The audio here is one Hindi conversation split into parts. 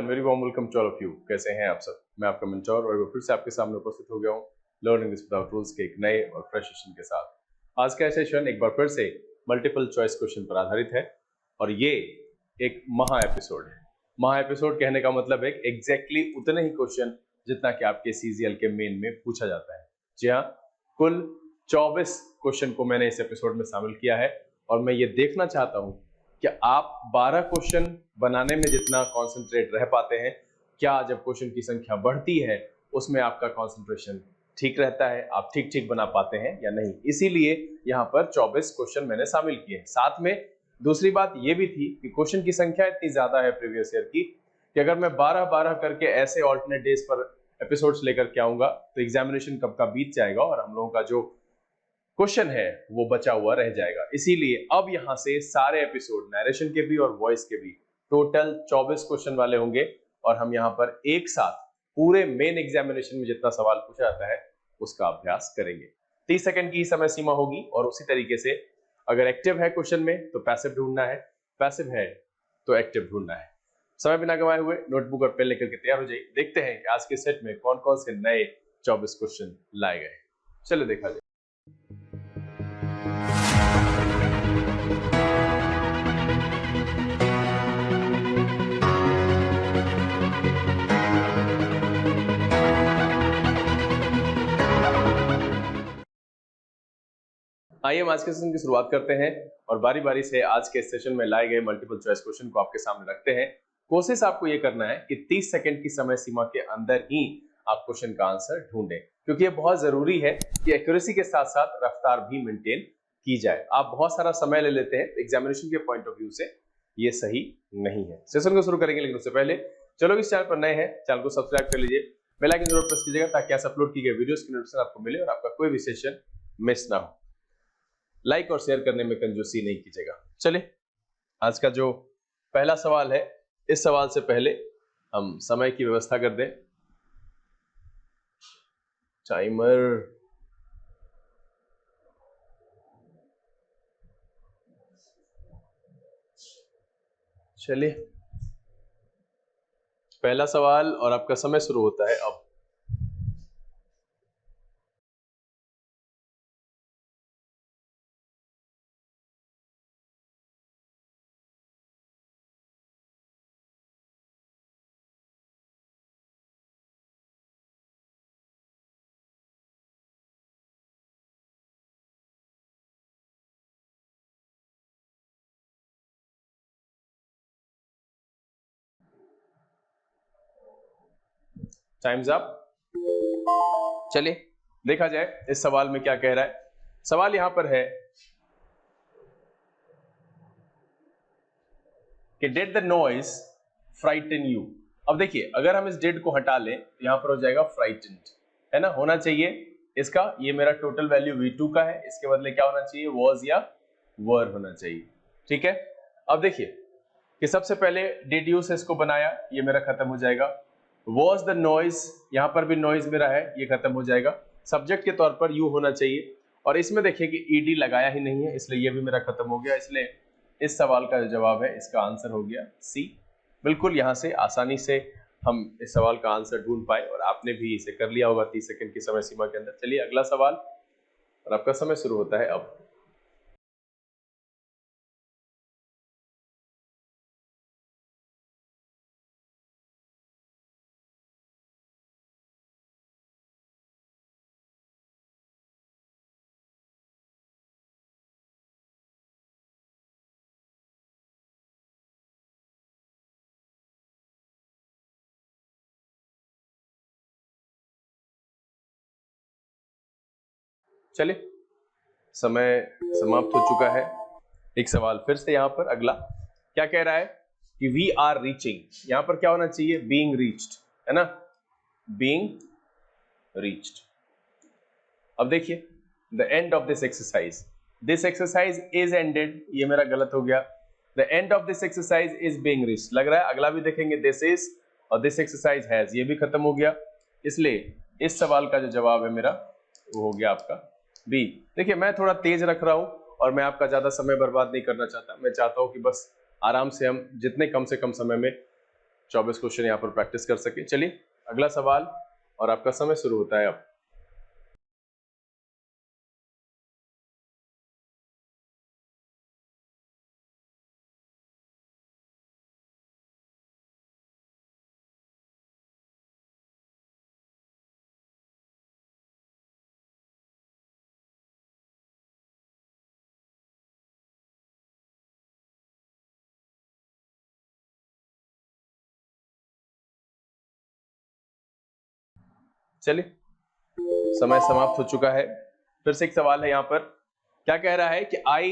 And very warm welcome to all of you. कैसे हैं आप सब? मैं आपका मेंटोर और फिर से आपके सामने उपस्थित हो गया हूं लर्निंग दिस विदाउट रूल्स के एक नए और फ्रेश सेशन के साथ। आज का सेशन एक बार फिर से मल्टीपल चॉइस क्वेश्चन पर आधारित है और ये एक महा एपिसोड है। महा एपिसोड कहने का मतलब है एग्जैक्टली उतने ही क्वेश्चन जितना कि आपके सीजीएल के मेन में पूछा जाता है। जी हाँ, कुल 24 क्वेश्चन को मैंने इस एपिसोड में शामिल किया है और मैं ये देखना चाहता हूं कि आप 12 क्वेश्चन बनाने में जितना कंसंट्रेट रह पाते हैं, क्या जब क्वेश्चन की संख्या बढ़ती है उसमें आपका कंसंट्रेशन ठीक रहता है, आप ठीक ठीक बना पाते हैं या नहीं। इसीलिए यहाँ पर 24 क्वेश्चन मैंने शामिल किए हैं। साथ में दूसरी बात ये भी थी कि क्वेश्चन की संख्या इतनी ज्यादा है प्रीवियस ईयर की कि अगर मैं 12-12 करके ऐसे ऑल्टरनेट डेज पर एपिसोड्स लेकर के आऊंगा तो एग्जामिनेशन कब का बीत जाएगा और हम लोगों का जो क्वेश्चन है वो बचा हुआ रह जाएगा। इसीलिए अब यहां से सारे एपिसोड नरेशन के भी और वॉइस के भी टोटल 24 क्वेश्चन वाले होंगे और हम यहां पर एक साथ पूरे मेन एग्जामिनेशन में जितना सवाल पूछा जाता है उसका अभ्यास करेंगे। 30 सेकंड की समय सीमा होगी और उसी तरीके से अगर एक्टिव है क्वेश्चन में तो पैसिव ढूंढना है, पैसिव है तो एक्टिव ढूंढना है। समय बिना गवाए हुए नोटबुक और पेन लेकर के तैयार हो जाइए। देखते हैं कि आज के सेट में कौन कौन से नए 24 क्वेश्चन लाए गए। चलो देखा जाए। आइए हम आज के सेशन की शुरुआत करते हैं और बारी बारी से आज के सेशन में लाए गए मल्टीपल चॉइस क्वेश्चन को आपके सामने रखते हैं। कोशिश आपको ये करना है कि 30 सेकंड की समय सीमा के अंदर ही आप क्वेश्चन का आंसर ढूंढें, क्योंकि ये बहुत जरूरी है कि एक्यूरेसी के साथ साथ रफ्तार भी मेंटेन की जाए। आप बहुत सारा समय ले लेते हैं एग्जामिनेशन के पॉइंट ऑफ व्यू से, ये सही नहीं है। सेशन को शुरू करेंगे लेकिन उससे पहले चलो इस चैनल पर नए हैं, चैनल को सब्सक्राइब कर लीजिए, बेल आइकन जरूर प्रेस कीजिएगा ताकि ऐसे अपलोड की गई वीडियोस की नोटिफिकेशन आपको मिले और आपका कोई भी सेशन मिस ना हो। लाइक और शेयर करने में कंजूसी नहीं कीजिएगा। चलिए आज का जो पहला सवाल है, इस सवाल से पहले हम समय की व्यवस्था कर दें। टाइमर चलिए, पहला सवाल और आपका समय शुरू होता है अब। Times up. चलिए देखा जाए इस सवाल में क्या कह रहा है। सवाल यहां पर है कि did the noise frighten you. अब देखिए, अगर हम इस डिड को हटा लें तो यहां पर हो जाएगा फ्राइटेंड, है ना। होना चाहिए इसका, ये मेरा टोटल वैल्यू V2 का है, इसके बदले क्या होना चाहिए, वॉज या वर होना चाहिए। ठीक है, अब देखिए कि सबसे पहले डिड यू से इसको बनाया, ये मेरा खत्म हो जाएगा। वॉज द नॉइज, यहां पर भी नॉइज मेरा है, ये खत्म हो जाएगा। सब्जेक्ट के तौर पर यू होना चाहिए और इसमें देखिए कि ईडी लगाया ही नहीं है, इसलिए ये भी मेरा खत्म हो गया। इसलिए इस सवाल का जो जवाब है इसका आंसर हो गया सी। बिल्कुल यहां से आसानी से हम इस सवाल का आंसर ढूंढ पाए और आपने भी इसे कर लिया होगा 30 सेकंड की समय सीमा के अंदर। चलिए अगला सवाल और आपका समय शुरू होता है अब। चलिए समय समाप्त हो चुका है। एक सवाल फिर से यहां पर अगला क्या कह रहा है कि वी आर रीचिंग, यहां पर क्या होना चाहिए, बीइंग रीच्ड, है ना, बीइंग रीच्ड। अब देखिए the end of this exercise is ended, ये मेरा गलत हो गया। The end of this exercise is being reached लग रहा है। अगला भी देखेंगे, दिस इज और दिस एक्सरसाइज हैज, ये भी खत्म हो गया। इसलिए इस सवाल का जो जवाब है मेरा वो हो गया आपका बी। देखिए मैं थोड़ा तेज रख रहा हूं और मैं आपका ज्यादा समय बर्बाद नहीं करना चाहता। मैं चाहता हूं कि बस आराम से हम जितने कम से कम समय में 24 क्वेश्चन यहाँ पर प्रैक्टिस कर सके। चलिए अगला सवाल और आपका समय शुरू होता है अब। चलिए समय समाप्त हो चुका है। फिर से एक सवाल है यहाँ पर, क्या कह रहा है कि I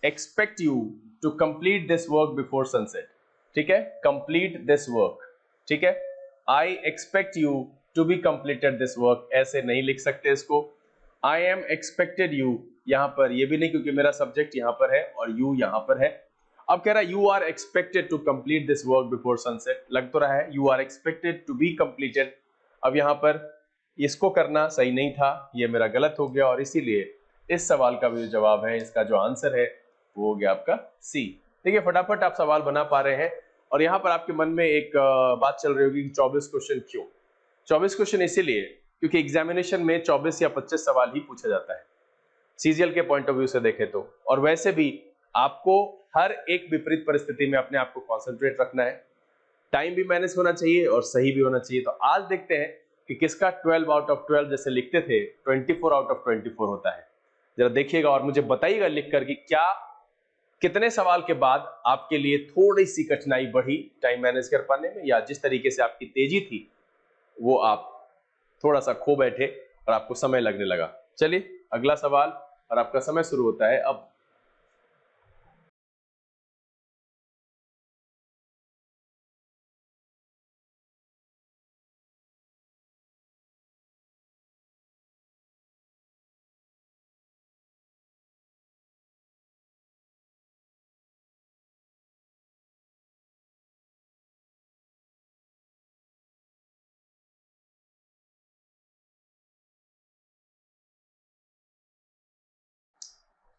expect you to complete this work before sunset. ठीक है, कंप्लीट दिस वर्क। ठीक है, I expect you to be completed this work, ऐसे नहीं लिख सकते इसको। आई एम एक्सपेक्टेड यू, यहां पर ये भी नहीं क्योंकि मेरा सब्जेक्ट यहां पर है और यू यहां पर है। अब कह रहा है you are expected to complete this work before sunset, लग तो रहा है you are expected to be completed. अब यहां पर इसको करना सही नहीं था, ये मेरा गलत हो गया और इसीलिए इस सवाल का भी जो जवाब है, इसका जो आंसर है वो हो गया आपका सी। देखिए फटाफट आप सवाल बना पा रहे हैं और यहाँ पर आपके मन में एक बात चल रही होगी कि 24 क्वेश्चन क्यों। 24 क्वेश्चन इसीलिए क्योंकि एग्जामिनेशन में 24 या 25 सवाल ही पूछा जाता है सीजीएल के पॉइंट ऑफ व्यू से देखें तो। और वैसे भी आपको हर एक विपरीत परिस्थिति में अपने आप को कॉन्सेंट्रेट रखना है, टाइम भी मैनेज होना चाहिए और सही भी होना चाहिए। तो आज देखते हैं कि किसका 12 आउट ऑफ 12 जैसे लिखते थे 24 आउट ऑफ 24 होता है। जरा देखिएगा और मुझे बताइएगा लिखकर कि क्या कितने सवाल के बाद आपके लिए थोड़ी सी कठिनाई बढ़ी टाइम मैनेज कर पाने में, या जिस तरीके से आपकी तेजी थी वो आप थोड़ा सा खो बैठे और आपको समय लगने लगा। चलिए अगला सवाल और आपका समय शुरू होता है अब।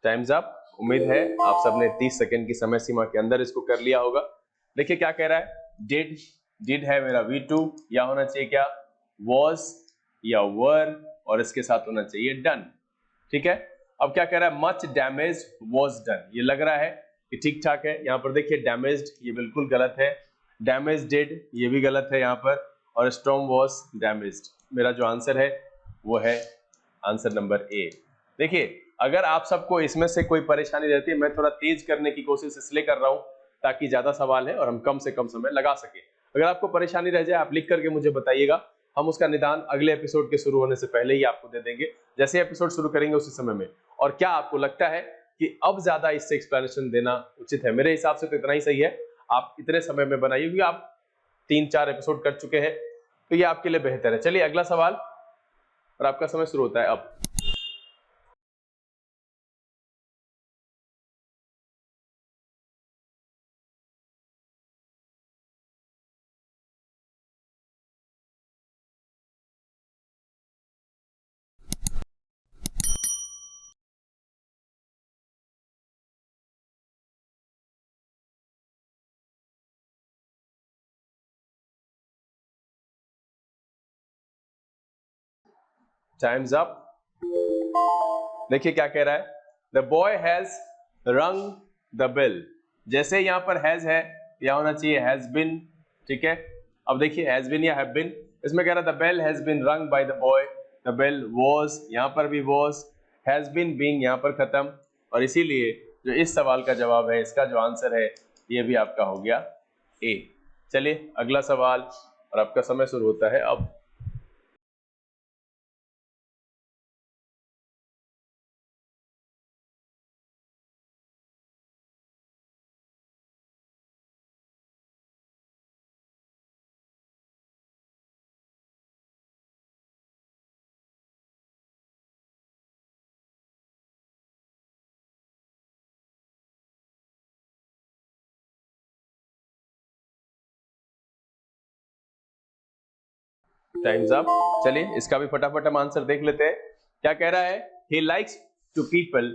Times up. उम्मीद है आप सबने 30 सेकंड की समय सीमा के अंदर इसको कर लिया होगा। देखिए क्या कह रहा है, डिड, डिड है मेरा V2, या होना चाहिए क्या was या were, और इसके साथ होना चाहिए डन। ठीक है, अब क्या कह रहा है, मच डैमेज was डन। ये लग रहा है कि ठीक ठाक है। यहाँ पर देखिए डैमेज्ड ये बिल्कुल गलत है, डैमेज डिड ये भी गलत है यहाँ पर, और स्टॉर्म was डैमेज्ड। मेरा जो आंसर है वो है आंसर नंबर ए। देखिए अगर आप सबको इसमें से कोई परेशानी रहती है, मैं थोड़ा तेज करने की कोशिश इसलिए कर रहा हूं ताकि ज्यादा सवाल है और हम कम से कम समय लगा सके। अगर आपको परेशानी रह जाए आप लिख करके मुझे बताइएगा, हम उसका निदान अगले एपिसोड के शुरू होने से पहले ही आपको दे देंगे, जैसे एपिसोड शुरू करेंगे उसी समय में। और क्या आपको लगता है कि अब ज्यादा इससे एक्सप्लेनेशन देना उचित है? मेरे हिसाब से तो इतना ही सही है, आप इतने समय में बनाइए क्योंकि आप 3-4 एपिसोड कर चुके हैं, तो ये आपके लिए बेहतर है। चलिए अगला सवाल और आपका समय शुरू होता है अब। Times up. देखिए क्या कह रहा है, द बॉय हैज रंग द बेल। जैसे यहां पर हैज है, या होना चाहिए हैज बिन। ठीक है, अब देखिए हैज बिन या हैव बिन, इसमें कह रहा है the bell has been rung by the boy, the bell was, यहां पर भी वाज, हैज बिन बीइंग यहां पर खत्म, और इसीलिए जो इस सवाल का जवाब है, इसका जो आंसर है ये भी आपका हो गया ए। चलिए अगला सवाल और आपका समय शुरू होता है अब। Times up. चलिए इसका भी फटाफट हम आंसर देख लेते हैं। क्या कह रहा है, he likes to people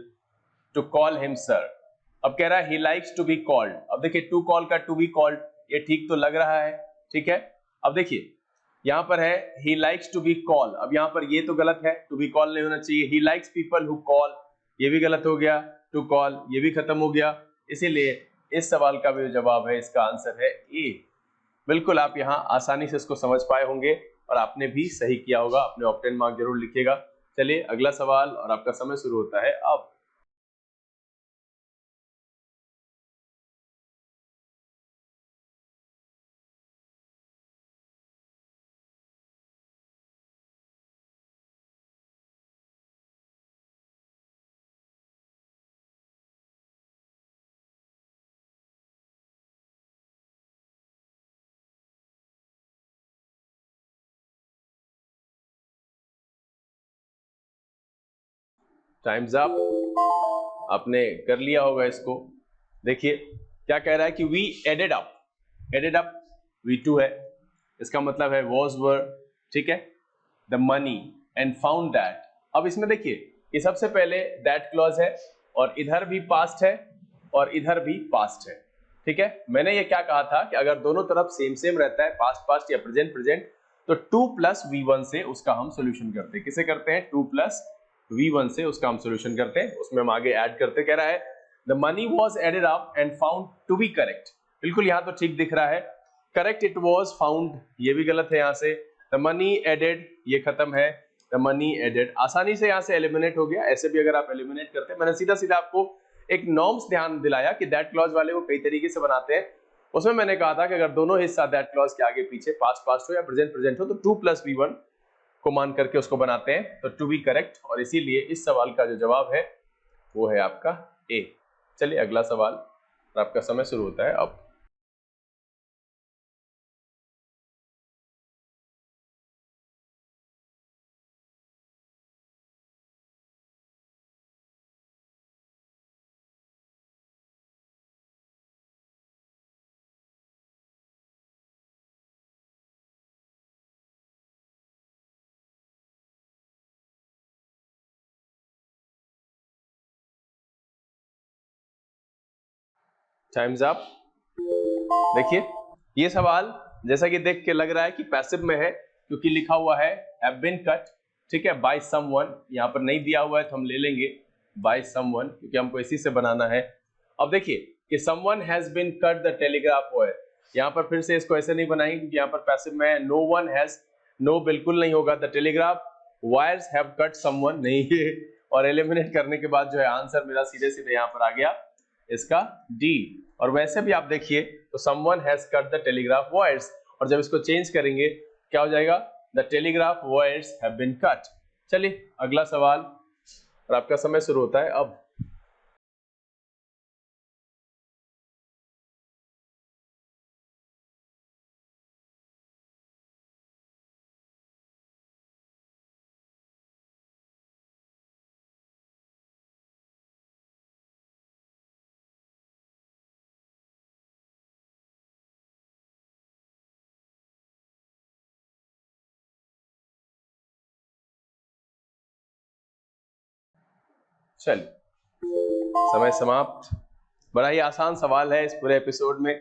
to call him sir. अब कह रहा है he likes to be called. अब देखिए टू कॉल का टू बी कॉल्ड ये ठीक तो लग रहा है, ठीक है। अब देखिए यहाँ पर है he likes to be call, अब यहाँ पर ये तो गलत है, to be call नहीं होना चाहिए। he likes people who call, ये भी गलत हो गया। to call ये भी खत्म हो गया। इसीलिए इस सवाल का भी जवाब है, इसका आंसर है ए। बिल्कुल आप यहाँ आसानी से इसको समझ पाए होंगे और आपने भी सही किया होगा। अपने ऑप्टेन मार्क जरूर लिखिएगा। चलिए अगला सवाल और आपका समय शुरू होता है अब। टाइम्स अप, आपने कर लिया होगा इसको। देखिए क्या कह रहा है कि वी एडेड अप V2 है, इसका मतलब है was were, ठीक है, the money and found that. अब इसमें देखिए कि सबसे पहले दैट क्लॉज है और इधर भी पास्ट है और इधर भी पास्ट है, ठीक है। मैंने ये क्या कहा था कि अगर दोनों तरफ सेम सेम रहता है, पास्ट पास्ट या प्रेजेंट प्रेजेंट, तो 2 + V1 से उसका हम सोल्यूशन करते हैं। किसे करते हैं? 2 + V1 से उसका हम सोल्यूशन करते हैं। उसमें हम आगे ऐड करते, कह रहा है the money was added up and found to be correct. बिल्कुल यहाँ तो ठीक दिख रहा है, करेक्ट इट वॉज फाउंड ये भी गलत है यहाँ से। द मनी एडेड ये खत्म है, द मनी एडेड आसानी से यहाँ से एलिमिनेट हो गया। ऐसे भी अगर आप एलिमिनेट करते हैं, मैंने सीधा सीधा आपको एक नॉर्म्स ध्यान दिलाया कि दैट क्लॉज वाले को कई तरीके से बनाते हैं। उसमें मैंने कहा था कि अगर दोनों हिस्सा दैट क्लॉज के आगे पीछे पास्ट पास्ट हो या प्रेजेंट प्रेजेंट हो तो 2 + V1 को मान करके उसको बनाते हैं, तो टू बी करेक्ट। और इसीलिए इस सवाल का जो जवाब है वो है आपका ए। चलिए अगला सवाल और आपका समय शुरू होता है अब। Times up. देखिए ये सवाल जैसा कि देख के लग रहा है कि पैसिव में है, क्योंकि लिखा हुआ है हैव बीन कट, ठीक है, बाय समवन। यहाँ पर नहीं दिया हुआ है तो हम ले लेंगे बाय समवन, क्योंकि हमको इसी से बनाना है। अब देखिए कि someone has been cut the telegraph wire, यहाँ पर फिर से इसको ऐसे नहीं बनाएंगे क्योंकि यहाँ पर पैसिव में है। नो वन हैज, नो बिल्कुल नहीं होगा। The telegraph wires have cut someone नहीं है। और एलिमिनेट करने के बाद जो है आंसर मेरा सीधे सीधे यहाँ पर आ गया इसका डी। और वैसे भी आप देखिए तो someone has cut the telegraph wires, और जब इसको चेंज करेंगे क्या हो जाएगा? The telegraph wires have been cut। चलिए अगला सवाल और आपका समय शुरू होता है अब। चलिए समय समाप्त। बड़ा ही आसान सवाल है इस पूरे एपिसोड में।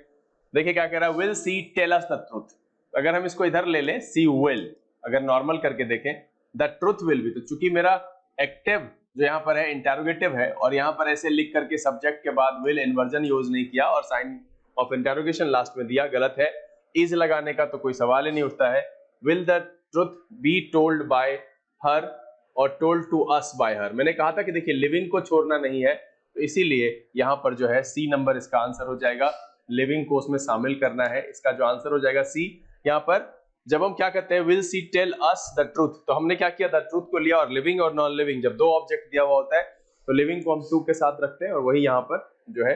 देखिए क्या कह रहा है, will she tell us the truth. अगर हम इसको इधर ले लें सी विल, अगर नॉर्मल करके देखें द ट्रुथ विल भी, तो चूंकि मेरा एक्टिव जो यहाँ पर है इंटेरोगेटिव है और यहाँ पर ऐसे लिख करके सब्जेक्ट के बाद विल इन्वर्जन यूज नहीं किया और साइन ऑफ इंटेरोगेशन लास्ट में दिया, गलत है। इज लगाने का तो कोई सवाल ही नहीं उठता है। Will the truth be told by her और told to us by her. मैंने कहा था कि देखिए लिविंग को छोड़ना नहीं है, तो इसीलिए यहाँ पर जो है सी नंबर इसका आंसर हो जाएगा। लिविंग को उसमें शामिल करना है, इसका जो आंसर हो जाएगा सी। यहाँ पर जब हम क्या कहते हैं will she tell us the truth, तो हमने क्या किया, द ट्रूथ को लिया और लिविंग और नॉन लिविंग जब दो ऑब्जेक्ट दिया हुआ होता है तो लिविंग को हम टू के साथ रखते हैं और वही यहाँ पर जो है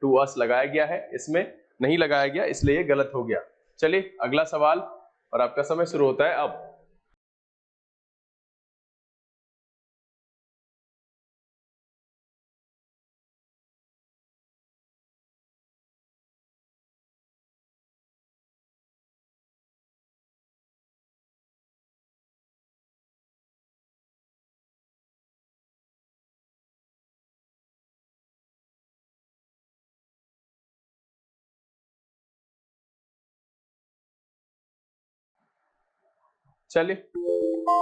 टू अस लगाया गया है, इसमें नहीं लगाया गया, इसलिए गलत हो गया। चलिए अगला सवाल और आपका समय शुरू होता है अब। चलिए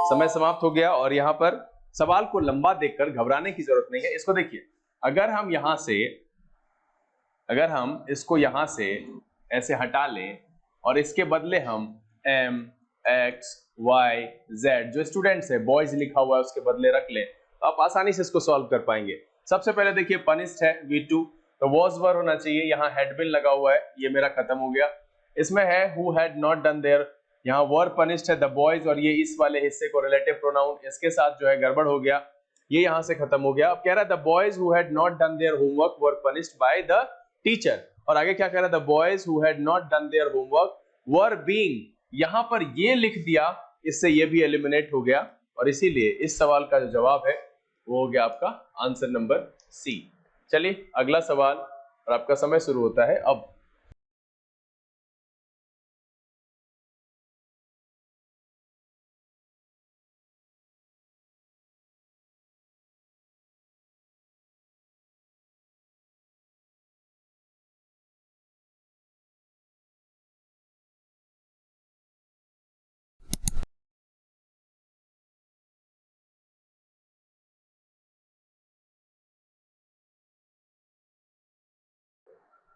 समय समाप्त हो गया और यहाँ पर सवाल को लंबा देखकर घबराने की जरूरत नहीं है। इसको देखिए, अगर हम इसको यहां से ऐसे हटा लें और इसके बदले हम m x y z जो स्टूडेंट्स है बॉयज लिखा हुआ है उसके बदले रख लें तो आप आसानी से इसको सॉल्व कर पाएंगे। सबसे पहले देखिए पनिश्ड है V2 तो was were होना चाहिए, यहाँ had been लगा हुआ है, ये मेरा खत्म हो गया। इसमें है who had not done their, यहाँ were punished है the boys और ये इस वाले हिस्से को relative pronoun इसके साथ जो है गड़बड़ हो गया, ये यहाँ से खत्म हो गया। अब कह रहा है the boys who had not done their homework were punished by the teacher और आगे क्या कह रहा है the boys who had not done their homework were being, यहाँ पर ये लिख दिया, इससे ये भी एलिमिनेट हो गया और इसीलिए इस सवाल का जो जवाब है वो हो गया आपका आंसर नंबर सी। चलिए अगला सवाल और आपका समय शुरू होता है अब।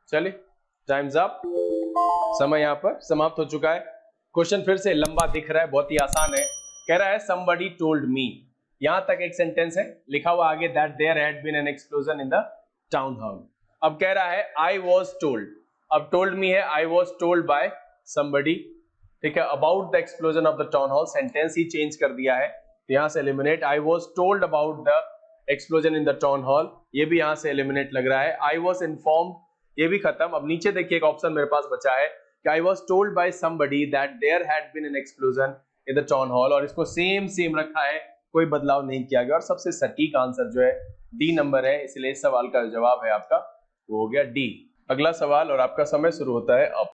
चलिए टाइम्स अप, समय यहाँ पर समाप्त हो चुका है। क्वेश्चन फिर से लंबा दिख रहा है, बहुत ही आसान है। कह रहा है somebody told me, यहां तक एक सेंटेंस है, लिखा हुआ आगे that there had been an explosion in the town hall। अब कह रहा है I was told, अब told me है I was told by somebody, ठीक है, about the explosion of the town hall, sentence he change कर दिया है तो यहां से eliminate. I was told about the explosion in the town hall, ये भी यहां से एलिमिनेट लग रहा है। I was informed, ये भी खत्म। अब नीचे देखिए एक ऑप्शन मेरे पास बचा है कि I was told by somebody that there had been an explosion in the town hall और इसको सेम रखा है, कोई बदलाव नहीं किया गया और सबसे सटीक आंसर जो है डी नंबर है, इसलिए इस सवाल का जवाब है आपका वो हो गया डी। अगला सवाल और आपका समय शुरू होता है अब।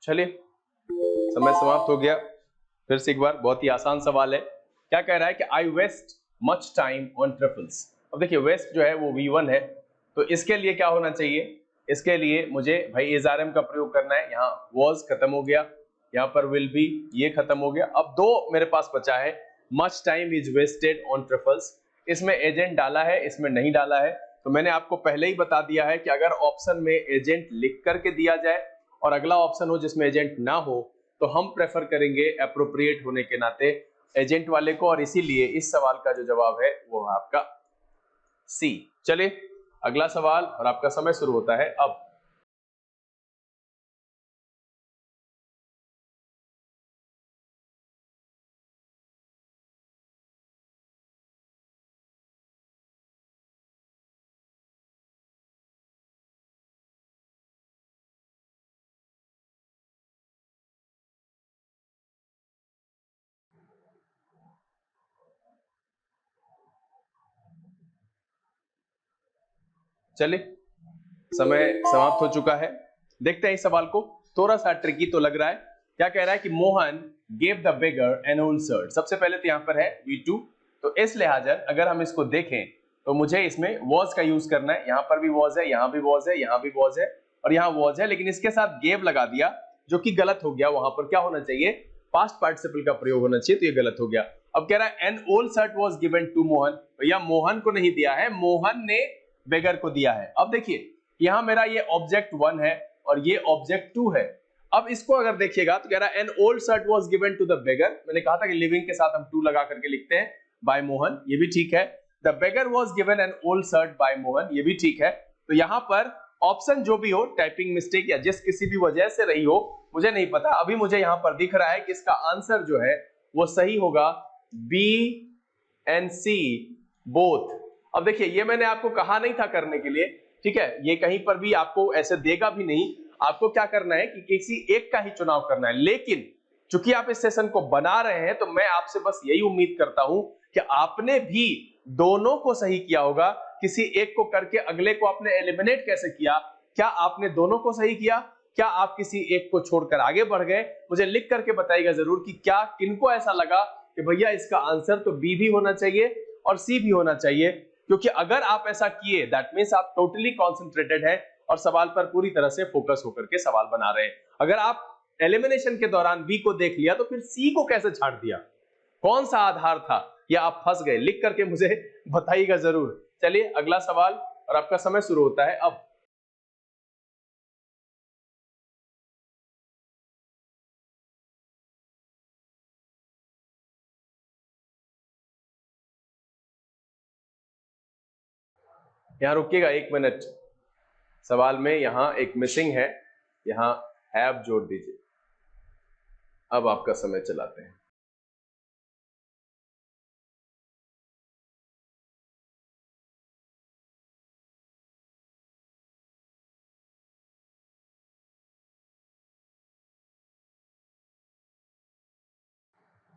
चलिए समय समाप्त हो गया। फिर से एक बार बहुत ही आसान सवाल है। क्या कह रहा है कि I waste much time on triples. अब देखिए वेस्ट जो है वो V1 है तो इसके लिए क्या होना चाहिए, इसके लिए मुझे भाई एसआरएम का प्रयोग करना है। यहाँ वॉज खत्म हो गया, यहाँ पर विल बी ये खत्म हो गया। अब दो मेरे पास बचा है, much time is wasted on trifles, इसमें एजेंट डाला है इसमें नहीं डाला है। तो मैंने आपको पहले ही बता दिया है कि अगर ऑप्शन में एजेंट लिख करके दिया जाए और अगला ऑप्शन हो जिसमें एजेंट ना हो तो हम प्रेफर करेंगे एप्रोप्रिएट होने के नाते एजेंट वाले को, और इसीलिए इस सवाल का जो जवाब है वो है आपका सी। चलिए अगला सवाल और आपका समय शुरू होता है अब। चलिए समय समाप्त हो चुका है। देखते हैं इस सवाल को, थोड़ा सा ट्रिकी तो लग रहा है। क्या कह रहा है कि Mohan gave the beggar N old shirt. सबसे पहले तो यहाँ पर है V2 तो इस लिहाजा अगर हम इसको देखें तो मुझे इसमें वॉज का यूज करना है। यहाँ पर भी वॉज है, यहाँ भी वॉज है, यहाँ भी वॉज है और यहाँ वॉज है, लेकिन इसके साथ गेव लगा दिया जो कि गलत हो गया। वहां पर क्या होना चाहिए, पास्ट पार्टिसिपल का प्रयोग होना चाहिए, तो ये गलत हो गया। अब कह रहा है an old shirt was given to Mohan, भैया मोहन को नहीं दिया है, मोहन ने बेगर को दिया है। अब देखिए यहां मेरा ये ऑब्जेक्ट 1 है और ये ऑब्जेक्ट 2 है। अब इसको अगर देखिएगा तो कह रहा है an old shirt was given to the beggar, मैंने कहा था कि लिविंग के साथ हम 2 लगा करके लिखते हैं, बाय मोहन, ये भी ठीक है। The beggar was given an old shirt by Mohan, ये भी ठीक है। तो यहां पर ऑप्शन जो भी हो, टाइपिंग मिस्टेक या जिस किसी भी वजह से रही हो मुझे नहीं पता, अभी मुझे यहां पर दिख रहा है कि इसका आंसर जो है वो सही होगा बी एंड सी बोथ। अब देखिए ये मैंने आपको कहा नहीं था करने के लिए, ठीक है, ये कहीं पर भी आपको ऐसे देगा भी नहीं, आपको क्या करना है कि किसी एक का ही चुनाव करना है। लेकिन चूंकि आप इस सेशन को बना रहे हैं तो मैं आपसे बस यही उम्मीद करता हूं कि आपने भी दोनों को सही किया होगा। किसी एक को करके अगले को आपने एलिमिनेट कैसे किया, क्या आपने दोनों को सही किया, क्या आप किसी एक को छोड़कर आगे बढ़ गए? मुझे लिख करके बताइएगा जरूर कि क्या किनको ऐसा लगा कि भैया इसका आंसर तो बी भी होना चाहिए और सी भी होना चाहिए। क्योंकि अगर आप ऐसा किए दैट मींस आप टोटली कॉन्सेंट्रेटेड है और सवाल पर पूरी तरह से फोकस होकर के सवाल बना रहे हैं। अगर आप एलिमिनेशन के दौरान बी को देख लिया तो फिर सी को कैसे छाड़ दिया, कौन सा आधार था, या आप फंस गए? लिख करके मुझे बताइएगा जरूर। चलिए अगला सवाल और आपका समय शुरू होता है अब। यहां रुकिएगा 1 मिनट, सवाल में यहां एक मिसिंग है, यहां हैव जोड़ दीजिए। अब आपका समय चलाते हैं।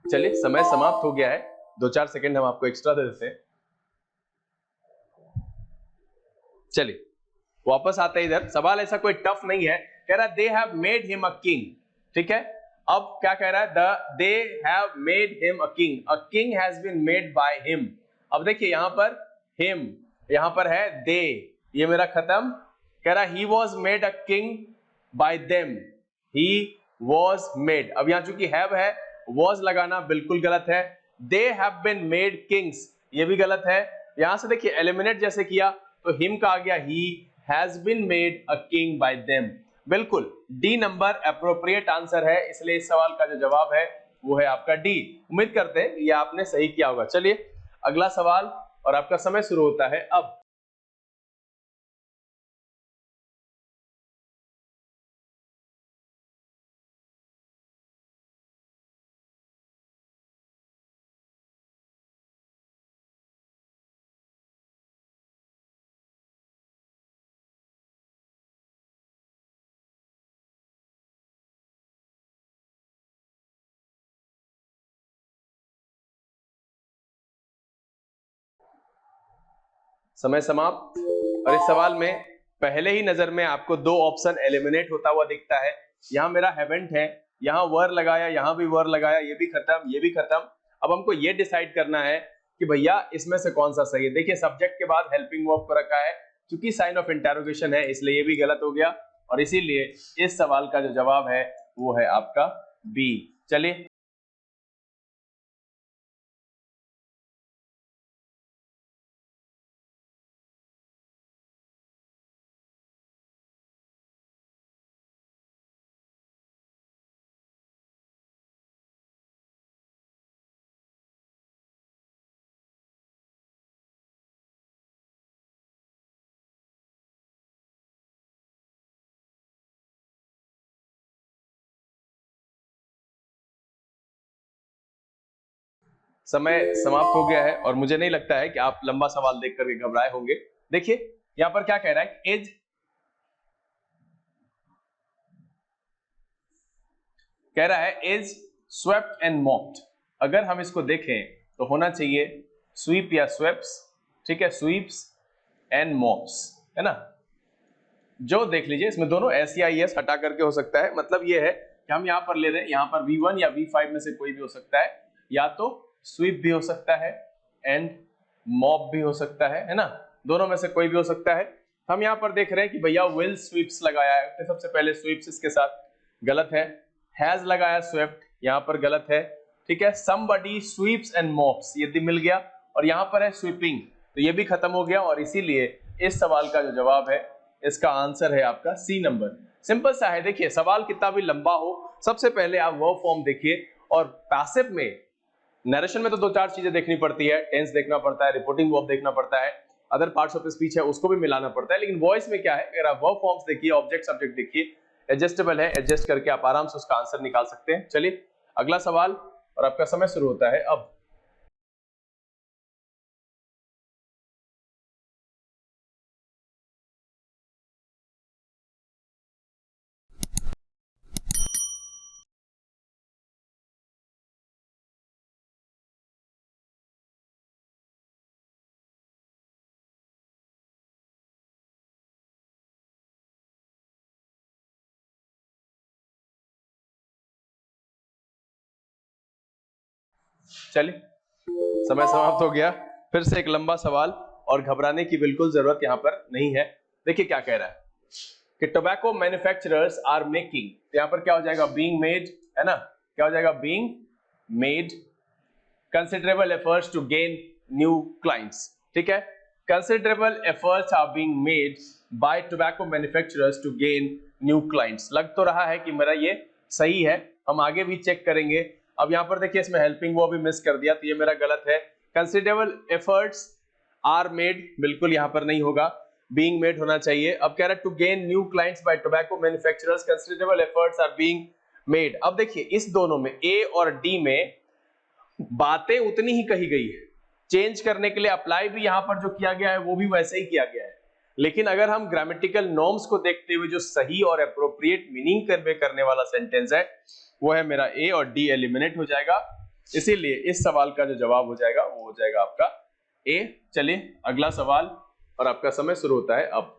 चलिए समय समाप्त हो गया है, 2-4 सेकंड हम आपको एक्स्ट्रा दे देते हैं। चलिए वापस आते हैं इधर। सवाल ऐसा कोई टफ नहीं है, कह रहा है they have made him a king. ठीक है, अब क्या कह रहा है? They have made him a king, a king has been made by him. अब देखिए यहां पर हिम, यहां पर है दे, ये मेरा खत्म। कह रहा he was made a king by them, he was made. अब यहां चूंकि हैव है, वॉज लगाना बिल्कुल गलत है। They have been made kings, ये भी गलत है। यहां से देखिए एलिमिनेट जैसे किया तो हिम का आ गया he has been made a king by them. बिल्कुल डी नंबर एप्रोप्रिएट आंसर है, इसलिए इस सवाल का जो जवाब है वो है आपका डी। उम्मीद करते हैं ये आपने सही किया होगा। चलिए अगला सवाल और आपका समय शुरू होता है अब। समय समाप्त। और इस सवाल में पहले ही नजर में आपको दो ऑप्शन एलिमिनेट होता हुआ दिखता है। यहां मेरा हैवेंट है, यहां वर लगाया, यहां भी वर लगाया, ये भी खत्म, ये भी खत्म। अब हमको ये डिसाइड करना है कि भैया इसमें से कौन सा सही है। देखिए सब्जेक्ट के बाद हेल्पिंग वर्ब को रखा है, क्योंकि साइन ऑफ इंटरोगेशन है इसलिए ये भी गलत हो गया, और इसीलिए इस सवाल का जो जवाब है वो है आपका बी। चलिए समय समाप्त हो गया है और मुझे नहीं लगता है कि आप लंबा सवाल देख करके घबराए होंगे। देखिए यहां पर क्या कह रहा है, एज कह रहा है इज स्वेप्ट एंड मॉप्ड। अगर हम इसको देखें तो होना चाहिए स्वीप या स्वेप्स। ठीक है, स्वीप्स एंड मॉप्स, है ना। जो देख लीजिए इसमें दोनों एस या एस हटा करके हो सकता है। मतलब ये है कि हम यहां पर ले रहे हैं, यहां पर V1 या V5 में से कोई भी हो सकता है, या तो स्वीप भी हो सकता है एंड मॉप भी हो सकता है ना। दोनों में से कोई भी हो सकता है। हम यहां पर देख रहे हैं कि भैया विल स्वीप्स लगाया है, तो सबसे पहले स्वीप्स इसके साथ गलत है। हैज लगाया स्वेप्ट, यहां पर गलत है। ठीक है, समबडी स्वीप्स एंड मॉप्स, ये भी मिल गया। और यहां पर है स्वीपिंग, तो ये भी खत्म हो गया। और इसीलिए इस सवाल का जो जवाब है इसका आंसर है आपका सी नंबर। सिंपल सा है। देखिए सवाल कितना भी लंबा हो, सबसे पहले आप वर्ब फॉर्म देखिए। और पैसिव में, नरेशन में तो 2-4 चीजें देखनी पड़ती है, टेंस देखना पड़ता है, रिपोर्टिंग वर्ब देखना पड़ता है, अदर पार्ट्स ऑफ स्पीच है उसको भी मिलाना पड़ता है। लेकिन वॉइस में क्या है, अगर आप वर्ब फॉर्म्स देखिए, ऑब्जेक्ट सब्जेक्ट देखिए, एडजस्टेबल है, एडजस्ट करके आप आराम से उसका आंसर निकाल सकते हैं। चलिए अगला सवाल और आपका समय शुरू होता है अब। चलिए, समय समाप्त हो गया। फिर से एक लंबा सवाल, और घबराने की बिल्कुल जरूरत यहां पर नहीं है। देखिए क्या कह रहा है कि टोबैको मैन्युफैक्चरर्स आर मेकिंग, यहां पर क्या हो जाएगा, बीइंग मेड, है ना, क्या हो जाएगा, being made considerable efforts to gain new clients, ठीक है। considerable efforts are being made by tobacco manufacturers to gain new clients। लग तो रहा है कि मेरा ये सही है, हम आगे भी चेक करेंगे। अब यहाँ पर देखिए इसमें हेल्पिंग वो भी मिस कर दिया, तो ये मेरा गलत है। considerable efforts are made बिल्कुल यहाँ पर नहीं होगा, being made होना चाहिए। अब कह रहा है to gain new clients by tobacco manufacturers considerable efforts are being made। अब देखिए इस दोनों में, ए और डी में बातें उतनी ही कही गई है, चेंज करने के लिए अप्लाई भी यहां पर जो किया गया है वो भी वैसे ही किया गया है। लेकिन अगर हम ग्रामेटिकल नॉर्म्स को देखते हुए जो सही और एप्रोप्रिएट मीनिंग कन्वे करने वाला सेंटेंस है वो है मेरा ए, और डी एलिमिनेट हो जाएगा। इसीलिए इस सवाल का जो जवाब हो जाएगा वो हो जाएगा आपका ए। चलिए अगला सवाल, और आपका समय शुरू होता है अब।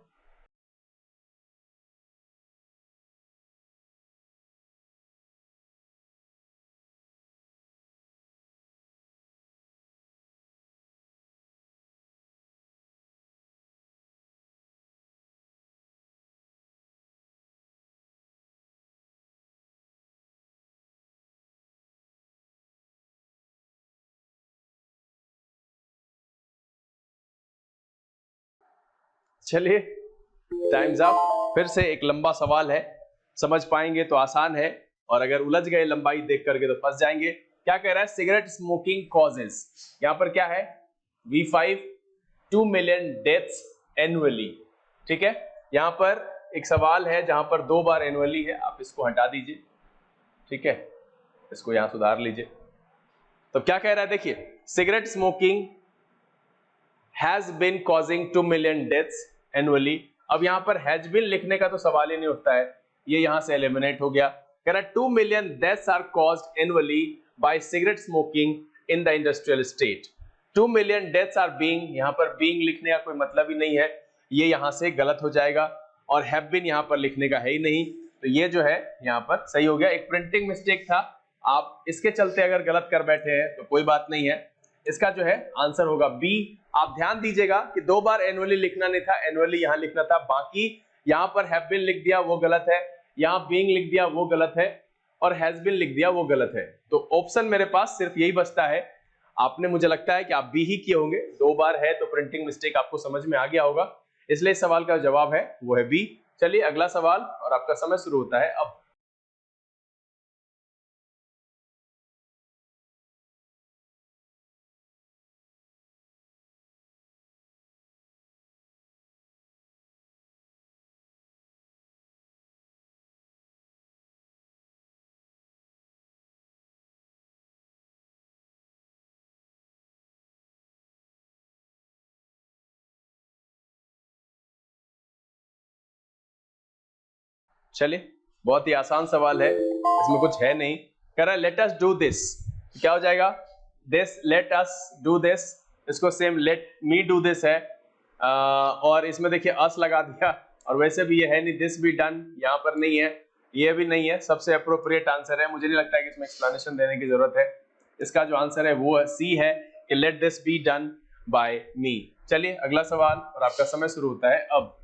चलिए टाइम्स अप। फिर से एक लंबा सवाल है, समझ पाएंगे तो आसान है, और अगर उलझ गए लंबाई देख करके तो फंस जाएंगे। क्या कह रहा है, सिगरेट स्मोकिंग कॉजेज, यहां पर क्या है, V5 2 मिलियन डेथ्स एनुअली, ठीक है। यहां पर एक सवाल है जहां पर 2 बार एनुअली है, आप इसको हटा दीजिए, ठीक है, इसको यहां सुधार लीजिए। तो क्या कह रहा है, देखिए cigarette smoking has been causing 2 million deaths annually. अब यहां पर हैज बीन लिखने का तो सवाल ही नहीं उठता है, ये यहां से एलिमिनेट हो गया। कह रहा है 2 million deaths are caused annually by cigarette smoking in the industrial state. 2 million deaths are being, यहां पर बीइंग लिखने का कोई मतलब ही नहीं है, ये यहां से गलत हो जाएगा, और हैव बीन यहां पर लिखने का है ही नहीं, तो ये जो है यहां पर सही हो गया। एक प्रिंटिंग मिस्टेक था, आप इसके चलते अगर गलत कर बैठे हैं तो कोई बात नहीं है, इसका जो है आंसर होगा बी। आप ध्यान दीजिएगा कि 2 बार एनुअली लिखना नहीं था, एनुअली यहां लिखना था, बाकी यहां पर हैव बीन लिख दिया वो गलत है, यहां बीइंग लिख दिया वो गलत है, और हैज बीन लिख दिया वो गलत है। तो ऑप्शन मेरे पास सिर्फ यही बचता है। आपने, मुझे लगता है कि आप बी ही किए होंगे, 2 बार है तो प्रिंटिंग मिस्टेक आपको समझ में आ गया होगा, इसलिए इस सवाल का जवाब है वो है बी। चलिए अगला सवाल, और आपका समय शुरू होता है अब। चलिए बहुत ही आसान सवाल है, इसमें कुछ है नहीं। कह रहा है लेट अस डू दिस, क्या हो जाएगा, this, let us do this, इसको same let me do this है, और इसमें देखिए अस लगा दिया, और वैसे भी ये है नहीं, दिस बी डन यहाँ पर नहीं है, ये भी नहीं है, सबसे अप्रोप्रिएट आंसर है, मुझे नहीं लगता है कि इसमें एक्सप्लेनेशन देने की जरूरत है। इसका जो आंसर है वो सी है कि let this be done by me. चलिए अगला सवाल, और आपका समय शुरू होता है अब।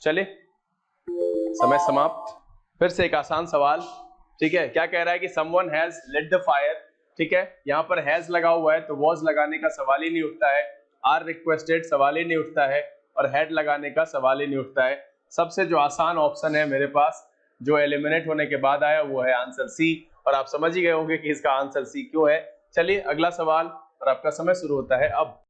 चलिए समय समाप्त। फिर से एक आसान सवाल, ठीक है। क्या कह रहा है कि someone has let the fire, ठीक है, यहां पर हैज लगा हुआ है तो वॉज लगाने का सवाल ही नहीं उठता है, आर रिक्वेस्टेड सवाल ही नहीं उठता है, और हैड लगाने का सवाल ही नहीं उठता है। सबसे जो आसान ऑप्शन है मेरे पास, जो एलिमिनेट होने के बाद आया, वो है आंसर सी, और आप समझ ही गए होंगे कि इसका आंसर सी क्यों है। चलिए अगला सवाल, और आपका समय शुरू होता है अब।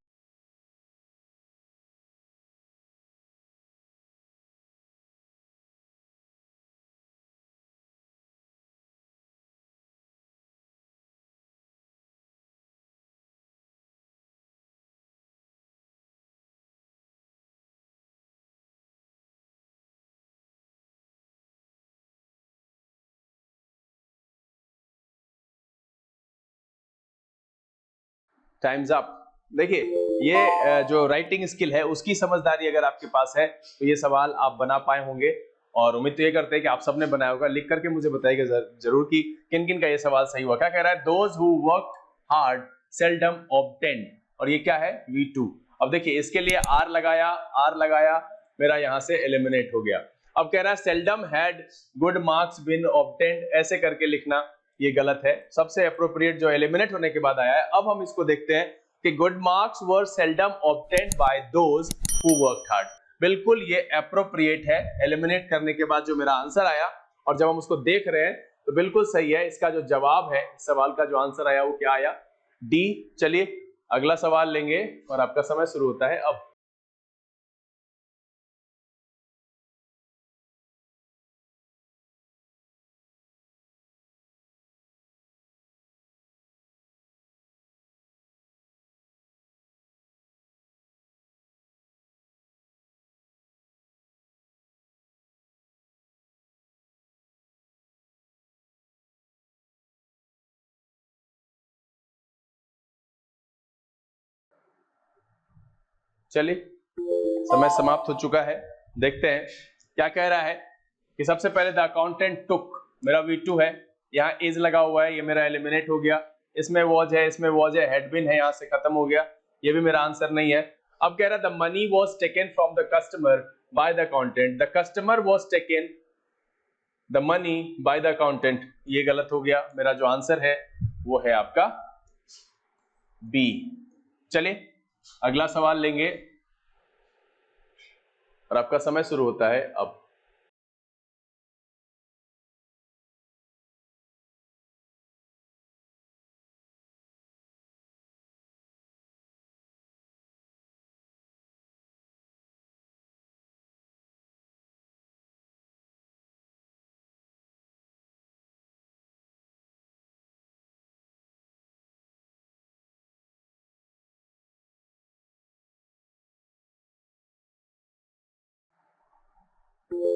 Times up. देखिए ये जो राइटिंग स्किल है उसकी समझदारी अगर आपके पास है तो ये सवाल आप बना पाए होंगे, और उम्मीद तो ये करते हैं कि आप सबने बनाया होगा। लिख करके मुझे बताइएगा जरूर कि किन किन का ये सवाल सही हुआ। क्या कह रहा है, those who worked hard seldom obtained, और ये क्या है, V2। अब देखिए इसके लिए आर लगाया, मेरा यहां से एलिमिनेट हो गया। अब कह रहा है seldom had good marks been obtained, ऐसे करके लिखना ये गलत है। सबसे अप्रोप्रिएट जो एलिमिनेट होने के बाद आया है, अब हम इसको देखते हैं कि good marks were seldom obtained by those who worked hard. बिल्कुल ये अप्रोप्रिएट है एलिमिनेट करने के बाद जो मेरा आंसर आया, और जब हम उसको देख रहे हैं तो बिल्कुल सही है। इसका जो जवाब है, इस सवाल का जो आंसर आया वो क्या आया, डी। चलिए अगला सवाल लेंगे और आपका समय शुरू होता है अब। चलिए समय समाप्त हो चुका है। देखते हैं क्या कह रहा है कि सबसे पहले द अकाउंटेंट टुक, मेरा V2 है, यहाँ इज लगा हुआ है, ये मेरा एलिमिनेट हो गया। इसमें वॉज है, हैड बीन है, यहाँ से खत्म हो गया, ये भी मेरा आंसर नहीं है। अब कह रहा है the money was taken from the customer by the accountant, the customer was taken the money by the accountant, ये गलत हो गया। मेरा जो आंसर है वो है आपका बी। चलिए अगला सवाल लेंगे और आपका समय शुरू होता है अब।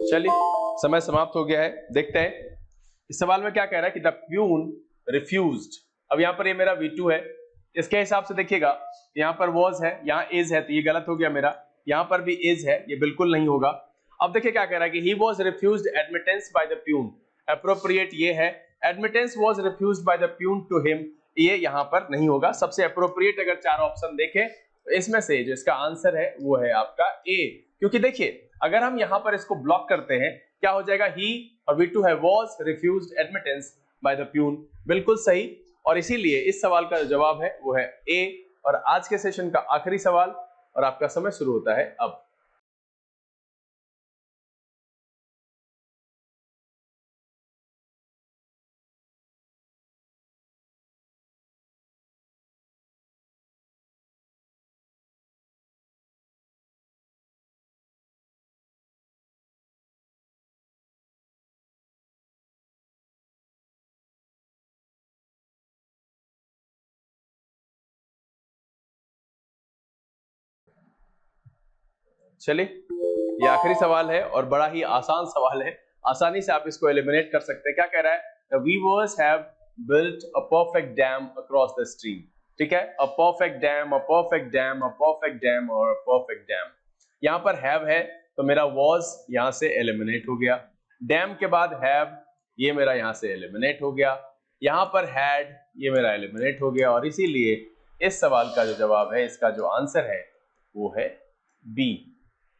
चलिए समय समाप्त हो गया है। देखते हैं इस सवाल में क्या कह रहा है कि द प्यून रिफ्यूज्ड। अब यहाँ पर ये मेरा V2 है, इसके हिसाब से देखिएगा यहाँ पर वॉज है, यहाँ इज है, तो ये गलत हो गया मेरा। यहाँ पर भी इज है, ये बिल्कुल नहीं होगा। अब देखिए क्या कह रहा है कि he was refused admittance by the peon, appropriate ये है। Admittance was refused by the peon to him, ये यहाँ पर नहीं होगा। सबसे अप्रोप्रिएट अगर चार ऑप्शन देखें तो इसमें से जो इसका आंसर है वो है आपका ए। क्योंकि देखिए अगर हम यहाँ पर इसको ब्लॉक करते हैं क्या हो जाएगा, ही और V2 है was refused admittance by the peon, बिल्कुल सही। और इसीलिए इस सवाल का जो जवाब है वो है ए। और आज के सेशन का आखिरी सवाल, और आपका समय शुरू होता है अब। चलिए ये आखिरी सवाल है और बड़ा ही आसान सवाल है, आसानी से आप इसको एलिमिनेट कर सकते हैं। क्या कह रहा है, the weavers have built a perfect dam across the stream. ठीक है, a perfect dam, a perfect dam, a perfect dam और अ परफेक्ट डैम। यहाँ पर हैव है तो मेरा वॉज यहाँ से एलिमिनेट हो गया। डैम के बाद हैव, ये मेरा यहाँ से एलिमिनेट हो गया। यहाँ पर हैड, ये मेरा एलिमिनेट हो गया। और इसीलिए इस सवाल का जो जवाब है, इसका जो आंसर है वो है बी।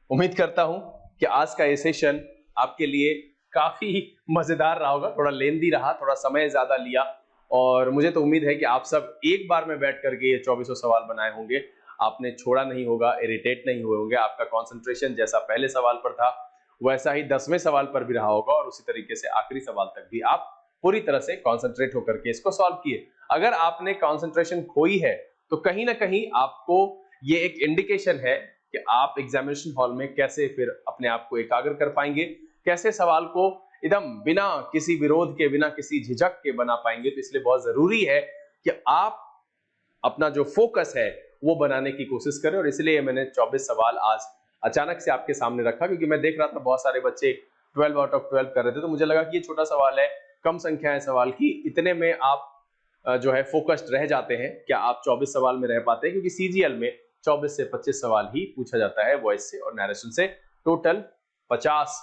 उम्मीद करता हूं कि आज का ये सेशन आपके लिए काफी मजेदार रहा होगा, थोड़ा लेंदी रहा, थोड़ा समय ज्यादा लिया। और मुझे तो उम्मीद है कि आप सब एक बार में बैठ करके ये 2400 सवाल बनाए होंगे, आपने छोड़ा नहीं होगा, इरिटेट नहीं हुए होंगे। आपका कंसंट्रेशन जैसा पहले सवाल पर था वैसा ही 10वें सवाल पर भी रहा होगा, और उसी तरीके से आखिरी सवाल तक भी आप पूरी तरह से कॉन्सेंट्रेट होकर के इसको सॉल्व किए। अगर आपने कॉन्सेंट्रेशन खोई है तो कहीं ना कहीं आपको ये एक इंडिकेशन है कि आप एग्जामिनेशन हॉल में कैसे फिर अपने आप को एकाग्र कर पाएंगे, कैसे सवाल को एकदम बिना किसी विरोध के, बिना किसी झिझक के बना पाएंगे। तो इसलिए बहुत जरूरी है कि आप अपना जो फोकस है वो बनाने की कोशिश करें। और इसलिए मैंने 24 सवाल आज अचानक से आपके सामने रखा, क्योंकि मैं देख रहा था बहुत सारे बच्चे 12 आउट ऑफ 12 कर रहे थे, तो मुझे लगा कि ये छोटा सवाल है, कम संख्या है सवाल की, इतने में आप जो है फोकस्ड रह जाते हैं? क्या आप 24 सवाल में रह पाते हैं? क्योंकि सीजीएल में 24 से 25 सवाल ही पूछा जाता है वॉइस से और नैरेशन से। टोटल 50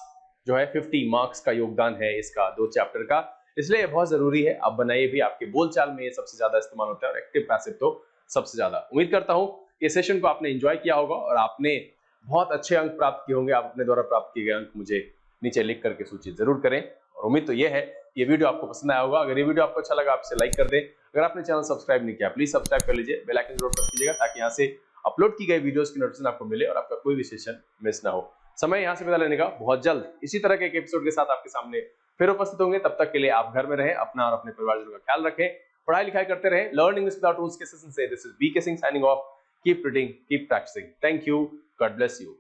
जो है 50 मार्क्स का योगदान है इसका 2 चैप्टर का, इसलिए ये बहुत जरूरी है। आप बनाइए भी, आपके बोलचाल में ये सबसे ज्यादा इस्तेमाल होता है और एक्टिव पैसिव तो सबसे ज्यादा। उम्मीद करता हूं इस सेशन को आपने एंजॉय किया होगा और आपने बहुत अच्छे अंक प्राप्त किए होंगे। आप अपने द्वारा प्राप्त किए गए अंक मुझे नीचे लिख करके सूचित जरूर करें और उम्मीद तो ये है ये वीडियो आपको पसंद आया होगा। अगर ये वीडियो आपको अच्छा लगा आप इसे लाइक कर दें। अगर आपने चैनल सब्सक्राइब नहीं किया प्लीज सब्सक्राइब कर लीजिए, बेल आइकन जरूर प्रेस कीजिएगा ताकि यहाँ से अपलोड की गई वीडियोस की नोटिफिकेशन आपको मिले और आपका कोई भी सेशन मिस ना हो। समय यहाँ से विदा लेने का, बहुत जल्द इसी तरह के एक एपिसोड के साथ आपके सामने फिर उपस्थित होंगे। तब तक के लिए आप घर में रहें, अपना और अपने परिवारजनों का ख्याल रखें, पढ़ाई लिखाई करते रहें। लर्न इंग्लिश विदाउट रूल्स के सेशन से this is BK Singh signing off. Keep reading, keep practising. Thank you, God bless you.